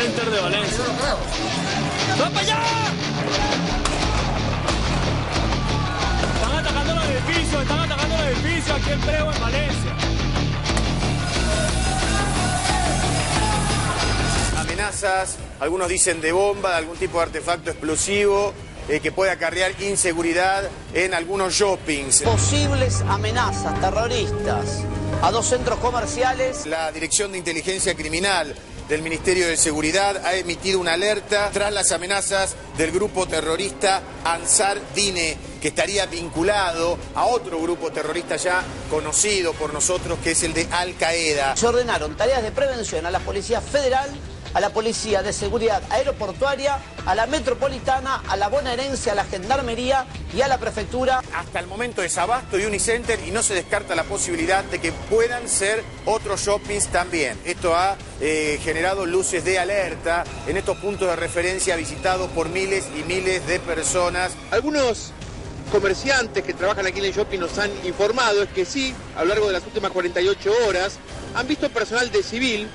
Unicenter de Valencia. ¡Va para allá! Están atacando los edificios aquí en Priego, en Valencia. Amenazas, algunos dicen de bomba, de algún tipo de artefacto explosivo que puede acarrear inseguridad en algunos shoppings. Posibles amenazas terroristas a 2 centros comerciales. La Dirección de Inteligencia Criminal del Ministerio de Seguridad ha emitido una alerta tras las amenazas del grupo terrorista Ansar Dine, que estaría vinculado a otro grupo terrorista ya conocido por nosotros, que es el de Al Qaeda. Se ordenaron tareas de prevención a la Policía Federal, a la Policía de Seguridad Aeroportuaria, a la Metropolitana, a la Bonaerense, a la Gendarmería y a la Prefectura. Hasta el momento es Abasto y Unicenter, y no se descarta la posibilidad de que puedan ser otros shoppings también. Esto ha generado luces de alerta en estos puntos de referencia visitados por miles y miles de personas. Algunos comerciantes que trabajan aquí en el shopping nos han informado es que sí, a lo largo de las últimas 48 horas, han visto personal de civil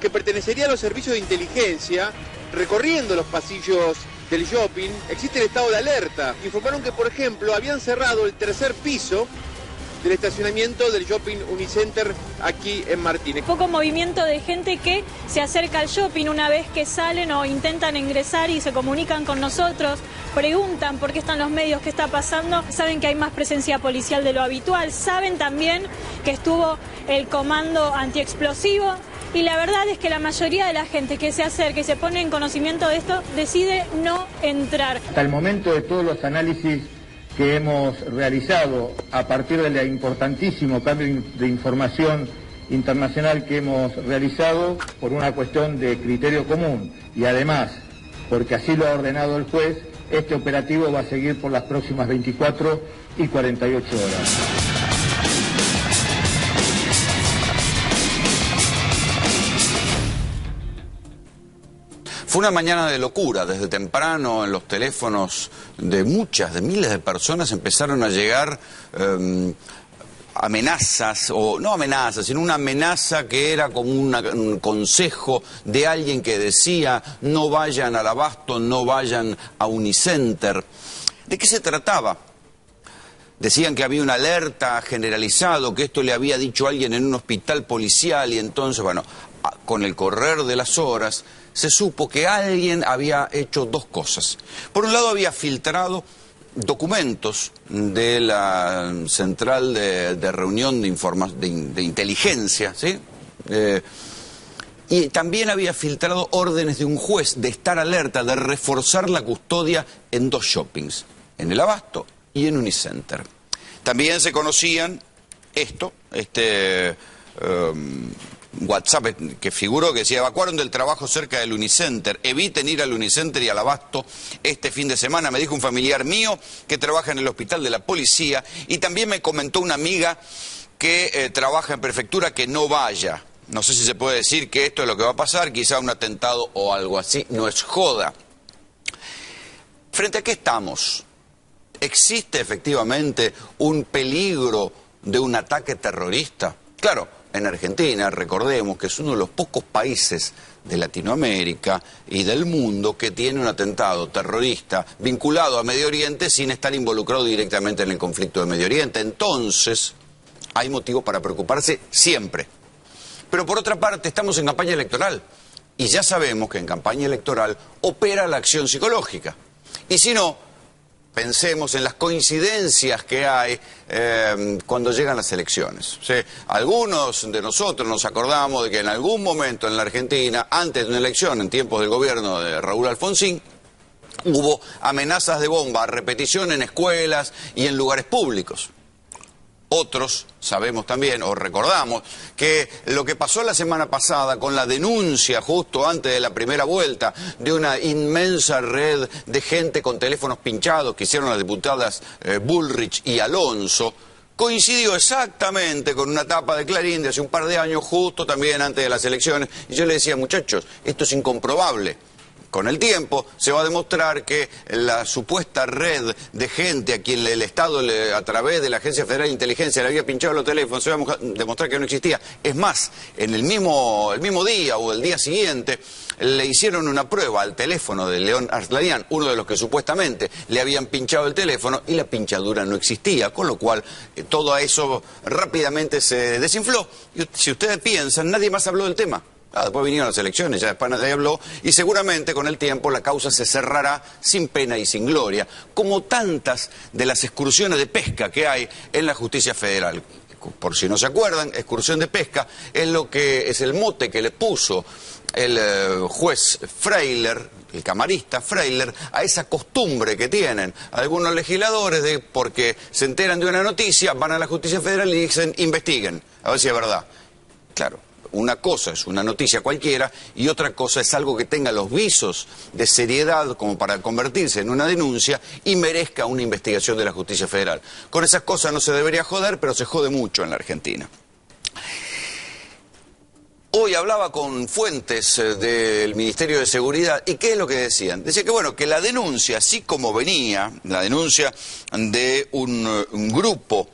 que pertenecería a los servicios de inteligencia recorriendo los pasillos del shopping. Existe el estado de alerta. Informaron que, por ejemplo, habían cerrado el 3er piso del estacionamiento del shopping Unicenter aquí en Martínez. Poco movimiento de gente que se acerca al shopping una vez que salen o intentan ingresar y se comunican con nosotros, preguntan por qué están los medios, qué está pasando, saben que hay más presencia policial de lo habitual, saben también que estuvo el comando antiexplosivo. Y la verdad es que la mayoría de la gente que se acerca y se pone en conocimiento de esto decide no entrar. Hasta el momento de todos los análisis que hemos realizado a partir del importantísimo cambio de información internacional que hemos realizado por una cuestión de criterio común y además porque así lo ha ordenado el juez, este operativo va a seguir por las próximas 24 y 48 horas. Fue una mañana de locura, desde temprano en los teléfonos de miles de personas empezaron a llegar amenazas, o no amenazas, sino una amenaza que era como un consejo de alguien que decía no vayan al Abasto, no vayan a Unicenter. ¿De qué se trataba? Decían que había una alerta generalizado, que esto le había dicho alguien en un hospital policial y entonces, bueno, con el correr de las horas se supo que alguien había hecho dos cosas. Por un lado había filtrado documentos de la central de reunión de inteligencia, ¿sí? Y también había filtrado órdenes de un juez de estar alerta, de reforzar la custodia en dos shoppings, en el Abasto y en Unicenter. También se conocían WhatsApp que figuró que decía: evacuaron del trabajo cerca del Unicenter, eviten ir al Unicenter y al Abasto este fin de semana, me dijo un familiar mío que trabaja en el hospital de la policía, y también me comentó una amiga que trabaja en prefectura que no vaya. No sé si se puede decir que esto es lo que va a pasar, quizá un atentado o algo así, no es joda. ¿Frente a qué estamos? ¿Existe efectivamente un peligro de un ataque terrorista? Claro, en Argentina, recordemos que es uno de los pocos países de Latinoamérica y del mundo que tiene un atentado terrorista vinculado a Medio Oriente sin estar involucrado directamente en el conflicto de Medio Oriente. Entonces, hay motivo para preocuparse siempre. Pero por otra parte, estamos en campaña electoral y ya sabemos que en campaña electoral opera la acción psicológica. Y si no, pensemos en las coincidencias que hay cuando llegan las elecciones. ¿Sí? Algunos de nosotros nos acordamos de que en algún momento en la Argentina, antes de una elección, en tiempos del gobierno de Raúl Alfonsín, hubo amenazas de bomba a repetición en escuelas y en lugares públicos. Otros sabemos también, o recordamos, que lo que pasó la semana pasada con la denuncia justo antes de la primera vuelta de una inmensa red de gente con teléfonos pinchados que hicieron las diputadas Bullrich y Alonso, coincidió exactamente con una tapa de Clarín de hace un par de años, justo también antes de las elecciones. Y yo le decía: muchachos, esto es incomprobable. Con el tiempo se va a demostrar que la supuesta red de gente a quien el Estado, a través de la Agencia Federal de Inteligencia, le había pinchado los teléfonos, se va a demostrar que no existía. Es más, en el mismo día o el día siguiente, le hicieron una prueba al teléfono de León Arslanian, uno de los que supuestamente le habían pinchado el teléfono, y la pinchadura no existía, con lo cual todo eso rápidamente se desinfló. Y si ustedes piensan, nadie más habló del tema. Después vinieron las elecciones, ya después nadie habló, y seguramente con el tiempo la causa se cerrará sin pena y sin gloria, como tantas de las excursiones de pesca que hay en la justicia federal. Por si no se acuerdan, excursión de pesca es lo que es el mote que le puso el juez Freiler, el camarista Freiler, a esa costumbre que tienen algunos legisladores de, porque se enteran de una noticia, van a la justicia federal y dicen, investiguen, a ver si es verdad. Claro. Una cosa es una noticia cualquiera y otra cosa es algo que tenga los visos de seriedad como para convertirse en una denuncia y merezca una investigación de la justicia federal. Con esas cosas no se debería joder, pero se jode mucho en la Argentina. Hoy hablaba con fuentes del Ministerio de Seguridad, ¿y qué es lo que decían? Decía que bueno, que la denuncia, así como venía, la denuncia de un grupo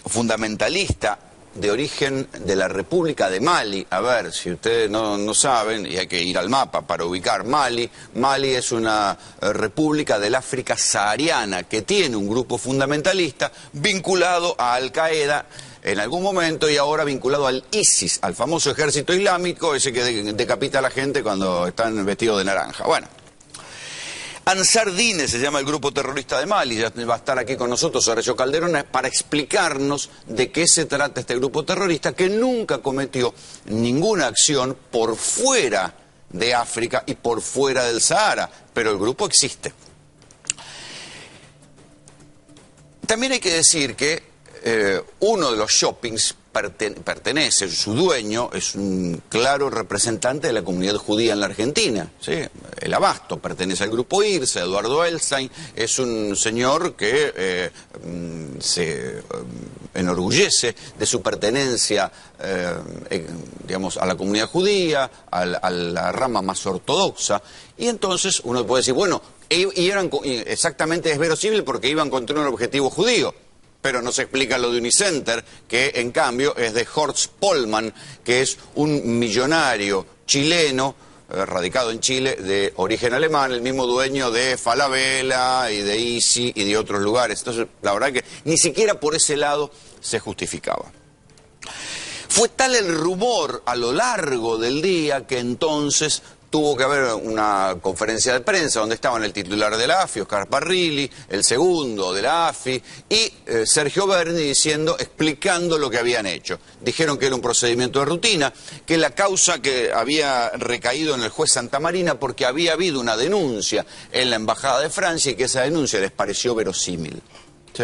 fundamentalista de origen de la República de Mali. A ver, si ustedes no saben, y hay que ir al mapa para ubicar Mali, Mali es una república del África sahariana que tiene un grupo fundamentalista vinculado a Al-Qaeda en algún momento y ahora vinculado al ISIS, al famoso ejército islámico, ese que decapita a la gente cuando están vestidos de naranja. Bueno. Ansar Dine se llama el grupo terrorista de Mali, ya va a estar aquí con nosotros Horacio Calderón para explicarnos de qué se trata este grupo terrorista que nunca cometió ninguna acción por fuera de África y por fuera del Sahara, pero el grupo existe. También hay que decir que uno de los shoppings pertenece, su dueño es un claro representante de la comunidad judía en la Argentina, ¿sí? El Abasto pertenece al grupo IRSA, Eduardo Elstein es un señor que se enorgullece de su pertenencia, digamos, a la comunidad judía, a la rama más ortodoxa, y entonces uno puede decir, bueno, exactamente es verosímil porque iban contra un objetivo judío. Pero no se explica lo de Unicenter, que en cambio es de Horst Pollmann, que es un millonario chileno, radicado en Chile, de origen alemán, el mismo dueño de Falabella y de Easy y de otros lugares. Entonces, la verdad que ni siquiera por ese lado se justificaba. Fue tal el rumor a lo largo del día que entonces tuvo que haber una conferencia de prensa donde estaban el titular de la AFI, Oscar Parrilli, el segundo de la AFI y Sergio Berni explicando lo que habían hecho. Dijeron que era un procedimiento de rutina, que la causa que había recaído en el juez Santamarina porque había habido una denuncia en la Embajada de Francia y que esa denuncia les pareció verosímil. ¿Sí?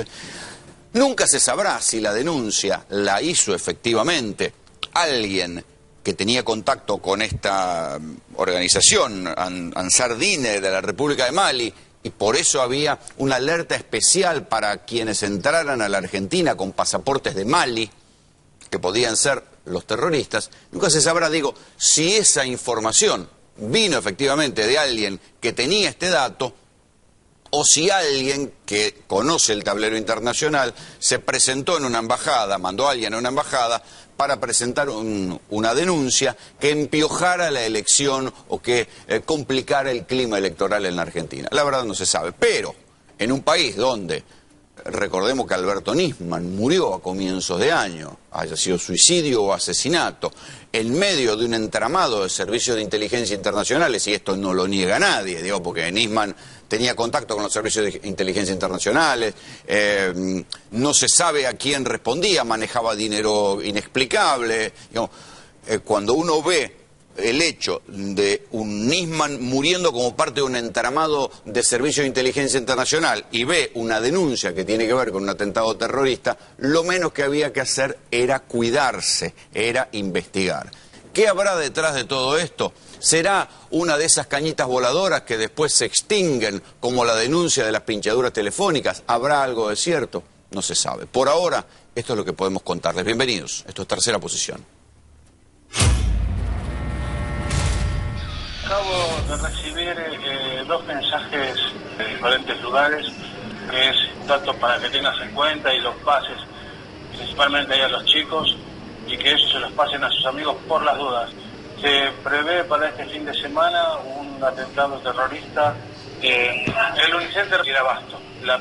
Nunca se sabrá si la denuncia la hizo efectivamente alguien que tenía contacto con esta organización, Ansar Dine, de la República de Mali, y por eso había una alerta especial para quienes entraran a la Argentina con pasaportes de Mali, que podían ser los terroristas. Nunca se sabrá, digo, si esa información vino efectivamente de alguien que tenía este dato, o si alguien que conoce el tablero internacional se presentó en una embajada, mandó a alguien a una embajada para presentar una denuncia que empiojara la elección o que complicara el clima electoral en la Argentina. La verdad no se sabe, pero en un país donde, recordemos que Alberto Nisman murió a comienzos de año, haya sido suicidio o asesinato, en medio de un entramado de servicios de inteligencia internacionales, y esto no lo niega nadie, digo, porque Nisman tenía contacto con los servicios de inteligencia internacionales, no se sabe a quién respondía, manejaba dinero inexplicable. Digamos, cuando uno ve el hecho de un Nisman muriendo como parte de un entramado de servicios de inteligencia internacional y ve una denuncia que tiene que ver con un atentado terrorista, lo menos que había que hacer era cuidarse, era investigar. ¿Qué habrá detrás de todo esto? ¿Será una de esas cañitas voladoras que después se extinguen como la denuncia de las pinchaduras telefónicas? ¿Habrá algo de cierto? No se sabe. Por ahora, esto es lo que podemos contarles. Bienvenidos. Esto es Tercera Posición. Acabo de recibir dos mensajes de diferentes lugares, que es datos para que tengas en cuenta y los pases, principalmente ahí a los chicos, y que ellos se los pasen a sus amigos por las dudas. Se prevé para este fin de semana un atentado terrorista en el Unicenter y el Abasto. La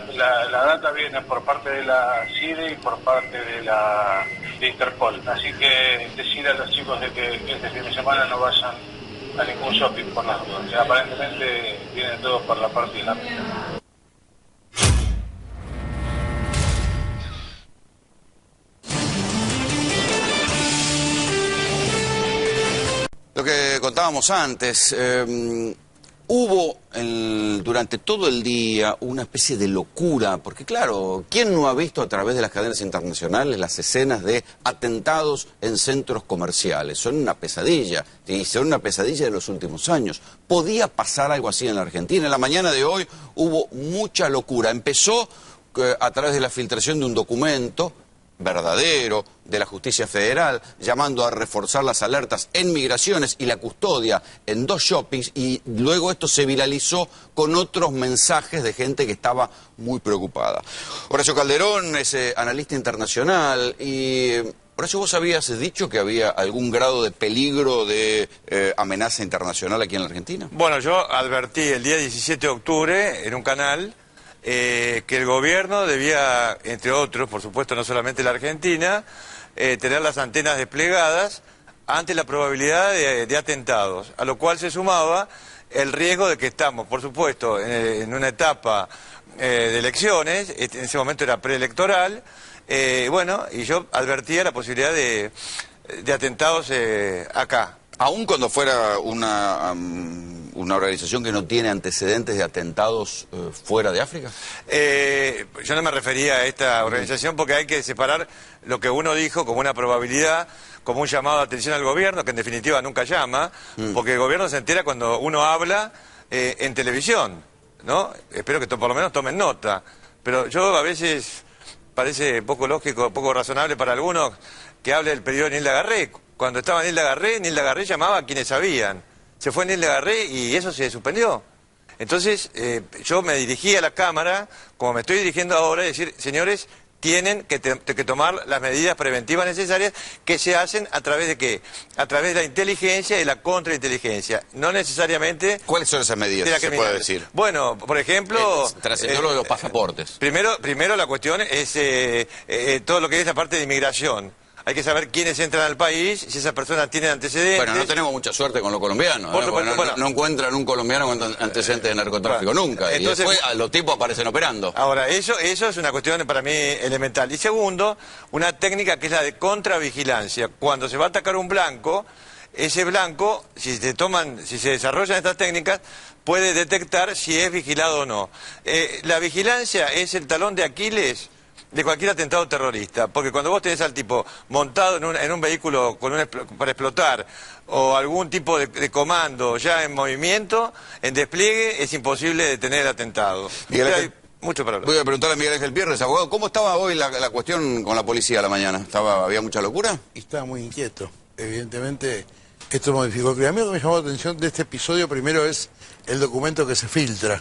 data viene por parte de la CIDE y por parte de Interpol. Así que decir a los chicos de que este fin de semana no vayan a ningún shopping por las dudas. Aparentemente viene todo por la parte islámica. Lo que contábamos antes, hubo durante todo el día una especie de locura, porque claro, ¿quién no ha visto a través de las cadenas internacionales las escenas de atentados en centros comerciales? Son una pesadilla, y son una pesadilla de los últimos años. ¿Podía pasar algo así en la Argentina? En la mañana de hoy hubo mucha locura. Empezó a través de la filtración de un documento verdadero de la Justicia Federal, llamando a reforzar las alertas en migraciones y la custodia en 2 shoppings, y luego esto se viralizó con otros mensajes de gente que estaba muy preocupada. Horacio Calderón es analista internacional y... Horacio, ¿vos habías dicho que había algún grado de peligro de amenaza internacional aquí en la Argentina? Bueno, yo advertí el día 17 de octubre en un canal que el gobierno debía, entre otros, por supuesto no solamente la Argentina, tener las antenas desplegadas ante la probabilidad de atentados, a lo cual se sumaba el riesgo de que estamos, por supuesto, en una etapa de elecciones, en ese momento era preelectoral, bueno, y yo advertía la posibilidad de atentados acá. Aún cuando fuera una organización que no tiene antecedentes de atentados fuera de África. Yo no me refería a esta organización porque hay que separar lo que uno dijo como una probabilidad, como un llamado de atención al gobierno, que en definitiva nunca llama, porque el gobierno se entera cuando uno habla en televisión, ¿no? Espero que por lo menos tomen nota. Pero yo a veces parece poco lógico, poco razonable para algunos que hable del periodo de Nilda Garré. Cuando estaba Nilda Garré llamaba a quienes sabían. Se fue Nilda Garré y eso se suspendió. Entonces, yo me dirigí a la Cámara, como me estoy dirigiendo ahora, y decir, señores, tienen que tomar las medidas preventivas necesarias que se hacen a través de ¿qué? A través de la inteligencia y la contrainteligencia. No necesariamente... ¿Cuáles son esas medidas, se puede decir? Bueno, por ejemplo... Trascendió lo de los pasaportes. Primero la cuestión es todo lo que es la parte de inmigración. Hay que saber quiénes entran al país, si esas personas tienen antecedentes. Bueno, no tenemos mucha suerte con los colombianos. No encuentran un colombiano con antecedentes de narcotráfico nunca. Entonces, y después los tipos aparecen operando. Ahora, eso es una cuestión para mí elemental. Y segundo, una técnica que es la de contravigilancia. Cuando se va a atacar un blanco, ese blanco, si se desarrollan estas técnicas, puede detectar si es vigilado o no. La vigilancia es el talón de Aquiles de cualquier atentado terrorista, porque cuando vos tenés al tipo montado en un vehículo para explotar, o algún tipo de comando ya en movimiento, en despliegue, es imposible detener el atentado. Hay mucho para hablar. Voy a preguntarle a Miguel Ángel Pierres, abogado, ¿cómo estaba hoy la cuestión con la policía a la mañana? ¿Había mucha locura? Estaba muy inquieto, evidentemente. Esto modificó el clima. A mí lo que me llamó la atención de este episodio primero es el documento que se filtra,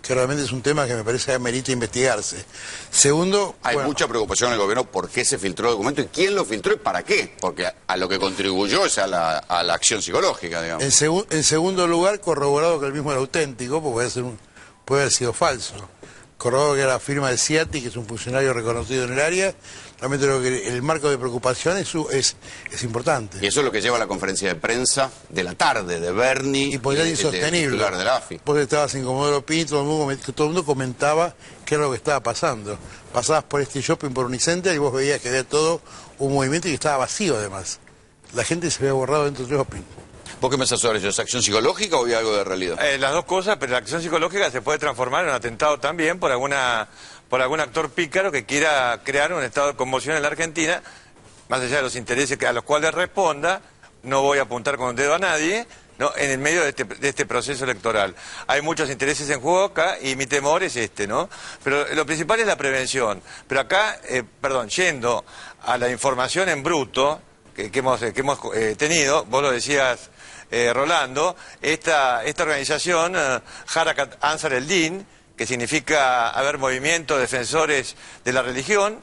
que realmente es un tema que me parece que merita investigarse. Segundo... Hay mucha preocupación en el gobierno por qué se filtró el documento y quién lo filtró y para qué, porque a lo que contribuyó es a la acción psicológica, digamos. En segundo lugar, corroborado que el mismo era auténtico, porque puede haber sido falso. Corroborado que era la firma de Ciati, que es un funcionario reconocido en el área. Realmente creo que el marco de preocupación es importante. Y eso es lo que lleva a la conferencia de prensa de la tarde de Berni, y porque era insostenible. Titular de la AFI. Vos estabas en Comodoro Pi, todo el mundo comentaba qué era lo que estaba pasando. Pasabas por este shopping, por Unicenter, y vos veías que había todo un movimiento y que estaba vacío además. La gente se había borrado dentro del shopping. ¿Vos qué pensás sobre eso? ¿Es acción psicológica o hay algo de realidad? Las dos cosas, pero la acción psicológica se puede transformar en un atentado también por algún actor pícaro que quiera crear un estado de conmoción en la Argentina, más allá de los intereses a los cuales responda. No voy a apuntar con un dedo a nadie, ¿no? En el medio de este proceso electoral. Hay muchos intereses en juego acá y mi temor es ¿no? Pero lo principal es la prevención. Pero acá, yendo a la información en bruto que hemos tenido, vos lo decías, Rolando, esta organización, Harakat Ansar el Din, que significa haber movimiento de defensores de la religión,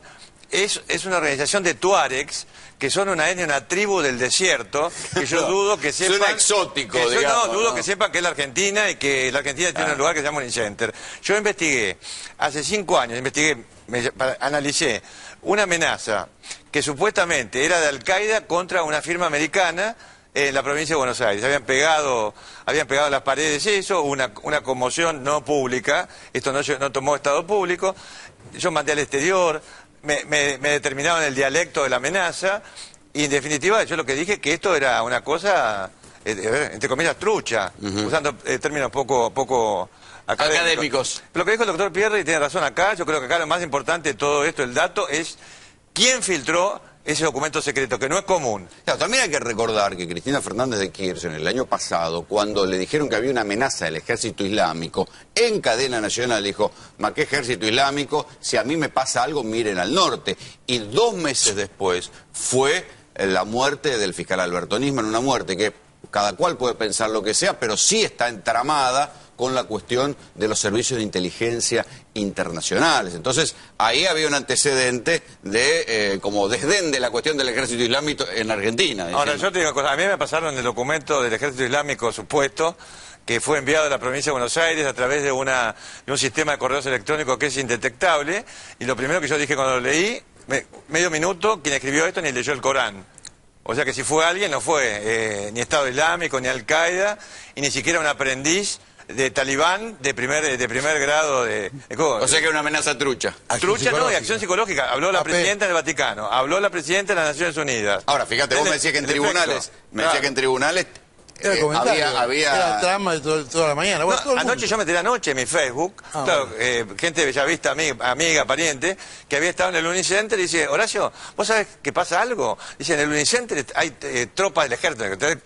es una organización de tuaregs, que son una etnia, una tribu del desierto, que yo dudo que sepan... Suena exótico, digamos. No, dudo que sepan que es la Argentina y que la Argentina tiene un lugar que se llama Unicenter. Yo investigué, hace 5 años, analicé una amenaza que supuestamente era de Al-Qaeda contra una firma americana en la provincia de Buenos Aires. Habían pegado a las paredes eso, una conmoción no pública, esto no tomó estado público, yo mandé al exterior, me determinaban el dialecto de la amenaza, y en definitiva yo lo que dije que esto era una cosa, entre comillas, trucha, usando términos poco académicos. Pero lo que dijo el doctor Pierri tiene razón acá, yo creo que acá lo más importante de todo esto, el dato, es quién filtró ese documento secreto, que no es común. Claro, también hay que recordar que Cristina Fernández de Kirchner el año pasado, cuando le dijeron que había una amenaza del ejército islámico, en cadena nacional dijo, ¿ma qué ejército islámico? Si a mí me pasa algo, miren al norte. Y 2 meses después fue la muerte del fiscal Alberto Nisman, una muerte que cada cual puede pensar lo que sea, pero sí está entramada con la cuestión de los servicios de inteligencia internacionales. Entonces, ahí había un antecedente de como desdén de la cuestión del ejército islámico en Argentina. Ahora, yo te digo una cosa, a mí me pasaron el documento del ejército islámico supuesto, que fue enviado a la provincia de Buenos Aires a través de un sistema de correos electrónicos que es indetectable, y lo primero que yo dije cuando lo leí, medio minuto, quien escribió esto ni leyó el Corán. O sea que si fue alguien, no fue ni Estado Islámico, ni Al-Qaeda, y ni siquiera un aprendiz de talibán de primer grado o sea que es una amenaza trucha. Trucha no, y acción psicológica. Habló la presidenta del Vaticano, habló la presidenta de las Naciones Unidas. Ahora, fíjate, vos me decías que en tribunales... Era trama de toda la mañana. Bueno, no, anoche yo me enteré en mi Facebook, gente de Bellavista, amiga, pariente, que había estado en el Unicenter y dice, Horacio, ¿vos sabés que pasa algo? Dice, en el Unicenter hay tropas del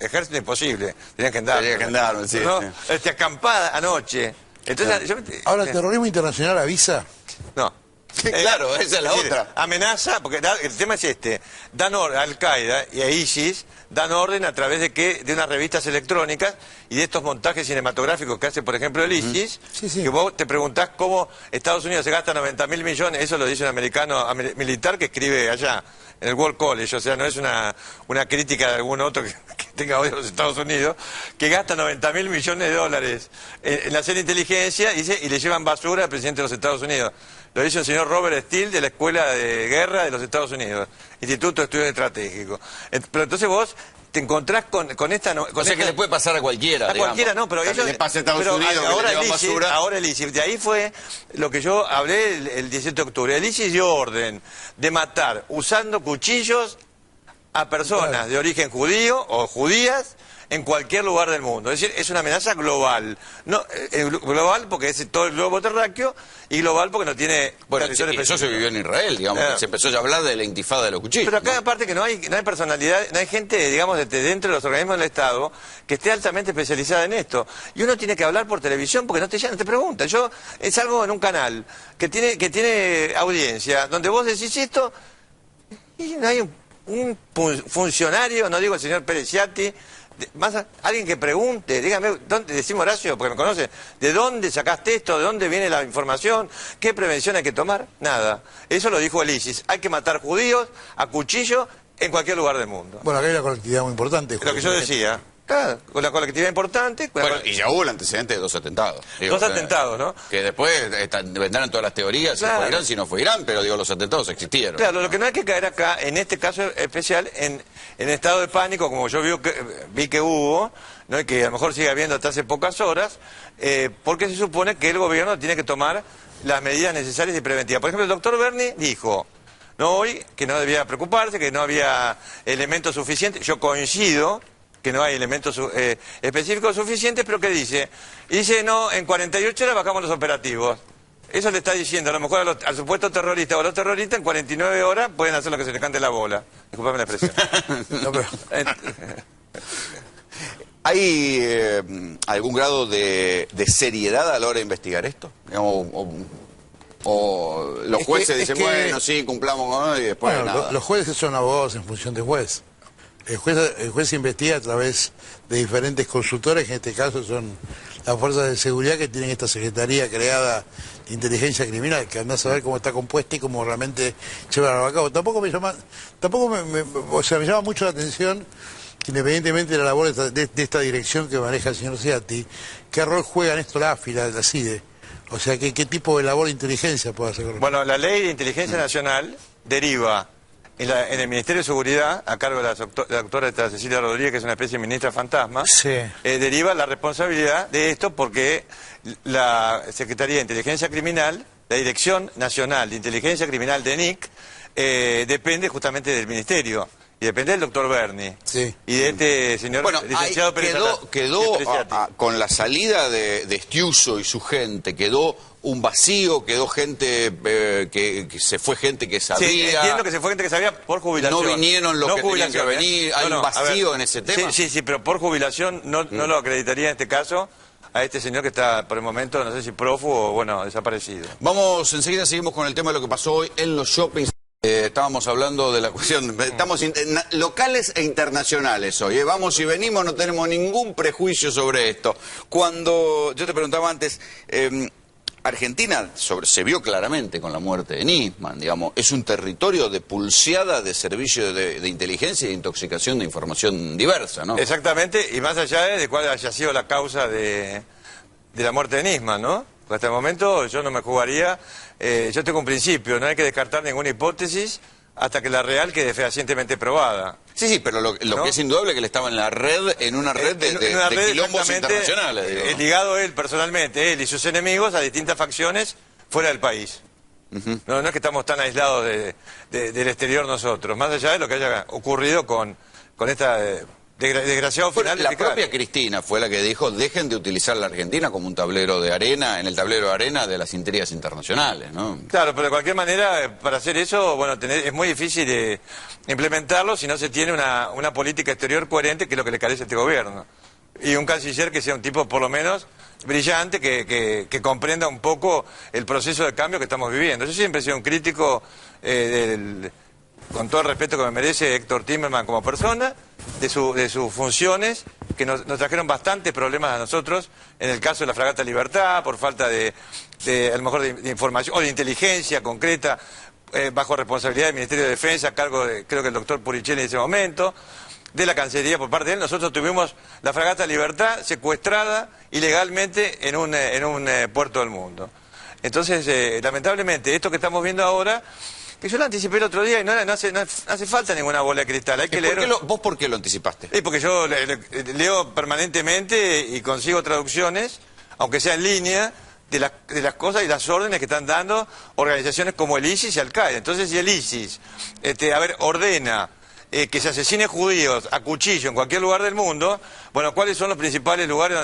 ejército imposible, tenían que andar. Sí, ¿no? sí. Acampada anoche. Entonces, Ahora, ¿el terrorismo internacional avisa? No. Claro, esa es la otra. Amenaza, porque el tema es este, Al-Qaeda y a ISIS dan orden a través de unas revistas electrónicas y de estos montajes cinematográficos que hace, por ejemplo, el ISIS, que vos te preguntás cómo Estados Unidos se gasta 90.000 millones, eso lo dice un americano militar que escribe allá, en el World College, o sea, no es una crítica de algún otro que tenga odio a los Estados Unidos, que gasta 90.000 millones de dólares en hacer inteligencia y le llevan basura al presidente de los Estados Unidos. Lo dice el señor Robert Steele de la Escuela de Guerra de los Estados Unidos, Instituto de Estudios Estratégicos. Pero entonces vos te encontrás con esta... O sea que le puede pasar a cualquiera, a cualquiera no, pero ellos... le pasa a Estados Unidos, ahora el ISIS, de ahí fue lo que yo hablé el 17 de octubre. El ISIS dio orden de matar usando cuchillos a personas de origen judío o judías en cualquier lugar del mundo. Es decir, es una amenaza global. No, global porque es todo el globo terráqueo y global porque no tiene... Bueno, eso se vivió en Israel, digamos, que se empezó a hablar de la intifada de los cuchillos. Pero acá aparte que no hay personalidad, no hay gente, digamos, dentro de los organismos del Estado que esté altamente especializada en esto. Y uno tiene que hablar por televisión porque no te preguntan. Yo salgo en un canal que tiene audiencia, donde vos decís esto y no hay un funcionario, no digo el señor Pereziati, alguien que pregunte, dígame, decimos Horacio, porque me conoce, ¿de dónde sacaste esto? ¿De dónde viene la información? ¿Qué prevención hay que tomar? Nada. Eso lo dijo el ISIS. Hay que matar judíos a cuchillo en cualquier lugar del mundo. Bueno, acá hay una colectividad muy importante. Lo que yo decía. Claro, con la colectividad importante. Bueno, y ya hubo el antecedente de 2 atentados. Dos atentados, ¿no? Que después vendrán todas las teorías, si fue Irán, si no fue Irán, pero digo, los atentados existieron. Claro, lo que no hay que caer acá, en este caso especial, en estado de pánico, como yo vi que hubo, ¿no? Y que a lo mejor sigue habiendo hasta hace pocas horas, porque se supone que el gobierno tiene que tomar las medidas necesarias y preventivas. Por ejemplo, el doctor Berni dijo, hoy, que no debía preocuparse, que no había elementos suficientes. Yo coincido que no hay elementos específicos suficientes, pero ¿qué dice? Dice, no, en 48 horas bajamos los operativos. Eso le está diciendo, a lo mejor al supuesto terrorista o a los terroristas, en 49 horas pueden hacer lo que se les cante la bola. Disculpame la expresión. ¿Hay algún grado de seriedad a la hora de investigar esto? Digamos, o los jueces dicen, bueno, sí, cumplamos con y después nada. Los jueces son abogados en función de juez. El juez investiga a través de diferentes consultores, que en este caso son las fuerzas de seguridad que tienen esta secretaría creada inteligencia criminal, que andás a ver cómo está compuesta y cómo realmente lleva a cabo. Tampoco me llama mucho la atención, independientemente de la labor de esta dirección que maneja el señor Seatti, qué rol juega en esto la AFI, la CIDE. O sea, qué tipo de labor de inteligencia puede hacer. Bueno, la ley de inteligencia nacional deriva en el Ministerio de Seguridad, a cargo de la doctora Cecilia Rodríguez, que es una especie de ministra fantasma, sí. Deriva la responsabilidad de esto porque la Secretaría de Inteligencia Criminal, la Dirección Nacional de Inteligencia Criminal de NIC, depende justamente del Ministerio. Y depende del doctor Berni. Sí. Y de este señor licenciado Pérez. Quedó con la salida de Estiuso y su gente, quedó un vacío, quedó gente que se fue gente que sabía. Sí, entiendo que se fue gente que sabía por jubilación. No vinieron los que tenían que venir. Hay un vacío en ese tema. Sí, pero por jubilación no lo acreditaría en este caso a este señor que está por el momento, no sé si prófugo o, bueno, desaparecido. Enseguida seguimos con el tema de lo que pasó hoy en los shoppings. Estábamos hablando de la cuestión, estamos locales e internacionales hoy, vamos y venimos, no tenemos ningún prejuicio sobre esto. Cuando yo te preguntaba antes, Argentina se vio claramente con la muerte de Nisman, digamos, es un territorio de pulseada de servicios de inteligencia e intoxicación de información diversa, ¿no? Exactamente, y más allá de cuál haya sido la causa de la muerte de Nisman, ¿no? Hasta el momento yo no me jugaría, yo tengo un principio, no hay que descartar ninguna hipótesis hasta que la real quede fehacientemente probada. Sí, pero lo que es indudable es que él estaba en la red, en una red de quilombos internacionales. Digo. Ligado él personalmente, él y sus enemigos, a distintas facciones fuera del país. No es que estamos tan aislados del exterior nosotros, más allá de lo que haya ocurrido con esta... desgraciado final. La propia Cristina fue la que dijo, dejen de utilizar la Argentina como un tablero de arena, en el tablero de arena de las intrigas internacionales, ¿no? Claro, pero de cualquier manera, para hacer eso, bueno, es muy difícil implementarlo si no se tiene una política exterior coherente, que es lo que le carece a este gobierno. Y un canciller que sea un tipo, por lo menos, brillante, que comprenda un poco el proceso de cambio que estamos viviendo. Yo siempre he sido un crítico con todo el respeto que me merece Héctor Timerman como persona, de sus funciones, que nos trajeron bastantes problemas a nosotros, en el caso de la Fragata Libertad, por falta a lo mejor de información o de inteligencia concreta, bajo responsabilidad del Ministerio de Defensa, a cargo de, creo que el doctor Puricelli en ese momento, de la Cancillería por parte de él. Nosotros tuvimos la Fragata Libertad secuestrada ilegalmente en un puerto del mundo. Entonces, lamentablemente, esto que estamos viendo ahora... que yo lo anticipé el otro día y no hace falta ninguna bola de cristal, hay que leer... ¿Vos por qué lo anticipaste? Porque yo leo permanentemente y consigo traducciones, aunque sea en línea, de las cosas y las órdenes que están dando organizaciones como el ISIS y Al-Qaeda. Entonces, si el ISIS ordena que se asesine judíos a cuchillo en cualquier lugar del mundo, bueno, ¿cuáles son los principales lugares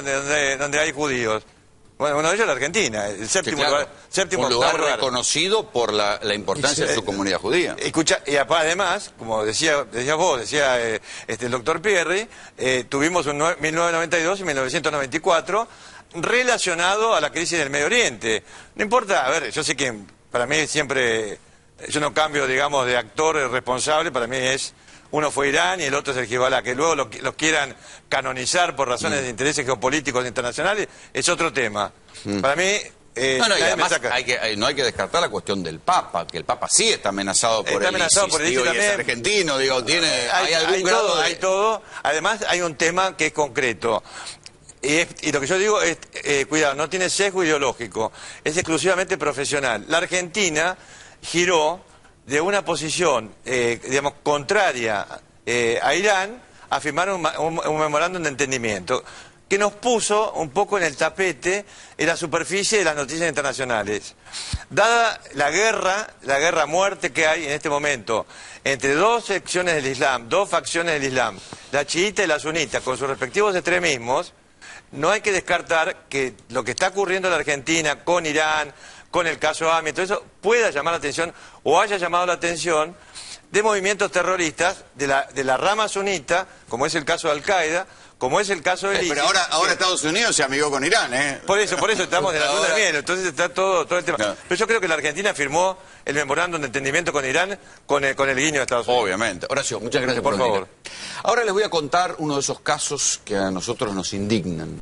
donde hay judíos? Bueno, uno de ellos es la Argentina, el séptimo lugar reconocido por la importancia de su comunidad judía. Escucha, y además, como decía el doctor Pierri, tuvimos un 1992 y 1994 relacionado a la crisis del Medio Oriente. No importa, a ver, yo sé que para mí siempre, yo no cambio, digamos, de actor responsable, para mí uno fue Irán y el otro es el Hezbollah, que luego los quieran canonizar por razones de intereses geopolíticos internacionales, es otro tema. Para mí... y además no hay que descartar la cuestión del Papa, que el Papa sí está amenazado por el ISIS, y es argentino, digo, hay algún grado de... Hay todo, además hay un tema que es concreto. Y lo que yo digo es, cuidado, no tiene sesgo ideológico, es exclusivamente profesional. La Argentina giró de una posición, digamos, contraria a Irán, a firmar un memorándum de entendimiento que nos puso un poco en el tapete, en la superficie de las noticias internacionales. Dada la guerra a muerte que hay en este momento entre dos secciones del Islam, dos facciones del Islam, la chiita y la sunita, con sus respectivos extremismos, no hay que descartar que lo que está ocurriendo en la Argentina con Irán, con el caso AMI, todo eso pueda llamar la atención o haya llamado la atención de movimientos terroristas de la rama sunita, como es el caso de Al-Qaeda, como es el caso de ISIS. Pero ahora Estados Unidos se amigó con Irán, ¿eh? Por eso estamos de la luna de miel, entonces está todo el tema. No. Pero yo creo que la Argentina firmó el memorándum de entendimiento con Irán con el guiño de Estados Unidos. Obviamente. Horacio, muchas gracias por favor. Ahora les voy a contar uno de esos casos que a nosotros nos indignan.